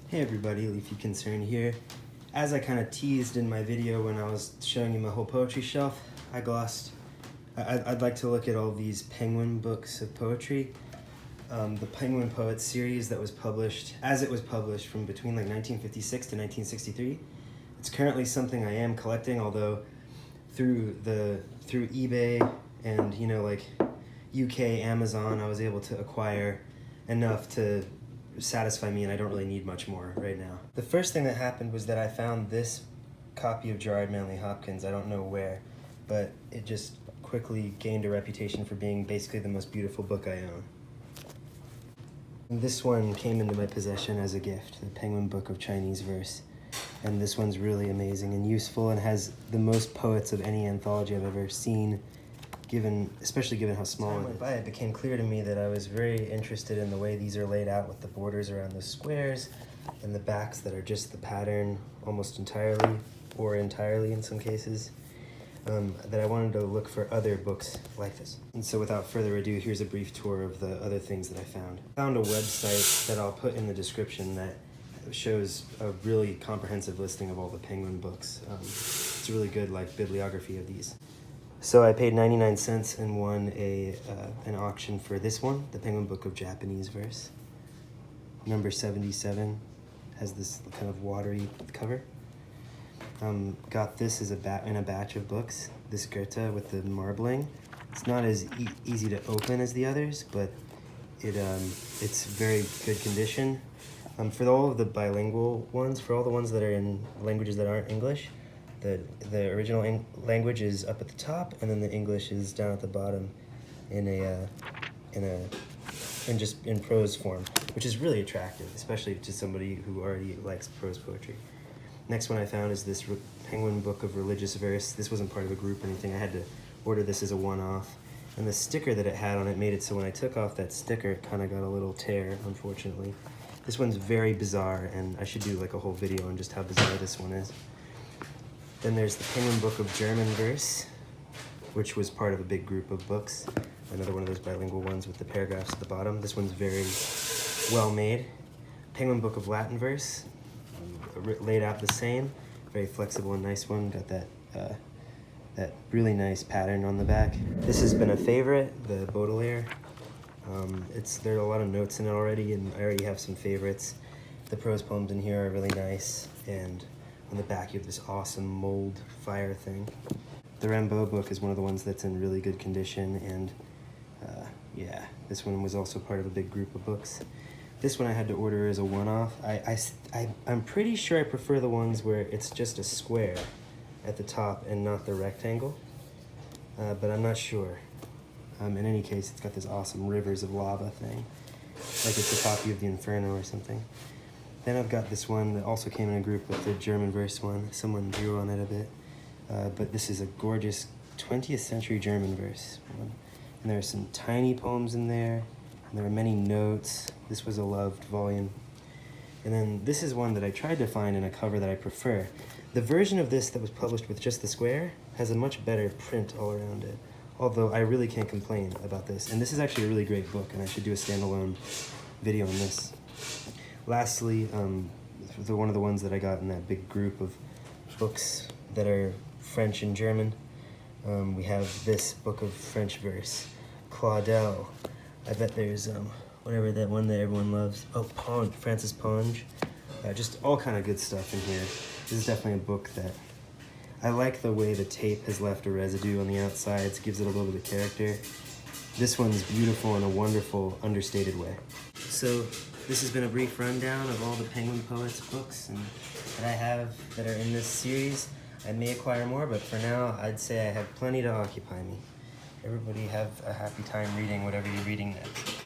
Hey everybody, Leafy Concern here. As I kind of teased in my video when I was showing you my whole poetry shelf, I'd like to look at all these Penguin books of poetry. The Penguin Poets series that was published, as it was published from between like 1956 to 1963. It's currently something I am collecting, although through eBay and like UK Amazon, I was able to acquire enough to satisfy me, and I don't really need much more right now. The first thing that happened was that I found this copy of Gerard Manley Hopkins, I don't know where, but it just quickly gained a reputation for being basically the most beautiful book I own. And this one came into my possession as a gift, the Penguin Book of Chinese Verse. And this one's really amazing and useful and has the most poets of any anthology I've ever seen, especially given how small it is. It became clear to me that I was very interested in the way these are laid out with the borders around the squares and the backs that are just the pattern almost entirely, or entirely in some cases, that I wanted to look for other books like this. And so without further ado, here's a brief tour of the other things that I found. I found a website that I'll put in the description that shows a really comprehensive listing of all the Penguin books. It's a really good bibliography of these. So I paid 99 cents and won an auction for this one, the Penguin Book of Japanese Verse. Number 77 has this kind of watery cover. Got this as in a batch of books, this Goethe with the marbling. It's not as easy to open as the others, but it's very good condition. For all of the bilingual ones, for all the ones that are in languages that aren't English, the original language is up at the top, and then the English is down at the bottom in just in prose form, which is really attractive, especially to somebody who already likes prose poetry. Next one I found is this Penguin Book of Religious Verse. This wasn't part of a group or anything. I had to order this as a one-off. And the sticker that it had on it made it so when I took off that sticker, it kind of got a little tear, unfortunately. This one's very bizarre, and I should do a whole video on just how bizarre this one is. Then there's the Penguin Book of German Verse, which was part of a big group of books. Another one of those bilingual ones with the paragraphs at the bottom. This one's very well made. Penguin Book of Latin Verse, laid out the same. Very flexible and nice one. Got that really nice pattern on the back. This has been a favorite, the Baudelaire. There are a lot of notes in it already, and I already have some favorites. The prose poems in here are really nice, and on the back you have this awesome mold fire thing. The Rimbaud book is one of the ones that's in really good condition, and yeah, this one was also part of a big group of books. This one I had to order as a one-off. I'm pretty sure I prefer the ones where it's just a square at the top and not the rectangle, but I'm not sure. In any case, it's got this awesome rivers of lava thing, like it's a copy of the Inferno or something. Then I've got this one that also came in a group with the German verse one. Someone drew on it a bit, but this is a gorgeous 20th century German verse one. And there are some tiny poems in there, and there are many notes. This was a loved volume. And then this is one that I tried to find in a cover that I prefer. The version of this that was published with just the square has a much better print all around it, although I really can't complain about this. And this is actually a really great book, and I should do a standalone video on this. Lastly, one of the ones that I got in that big group of books that are French and German, we have this book of French verse, Claudel. I bet there's whatever that one that everyone loves. Oh, Ponge, Francis Ponge. Just all kind of good stuff in here. This is definitely a book that I like the way the tape has left a residue on the outsides, gives it a little bit of character. This one's beautiful in a wonderful, understated way. So this has been a brief rundown of all the Penguin Poets books that I have that are in this series. I may acquire more, but for now, I'd say I have plenty to occupy me. Everybody have a happy time reading whatever you're reading next.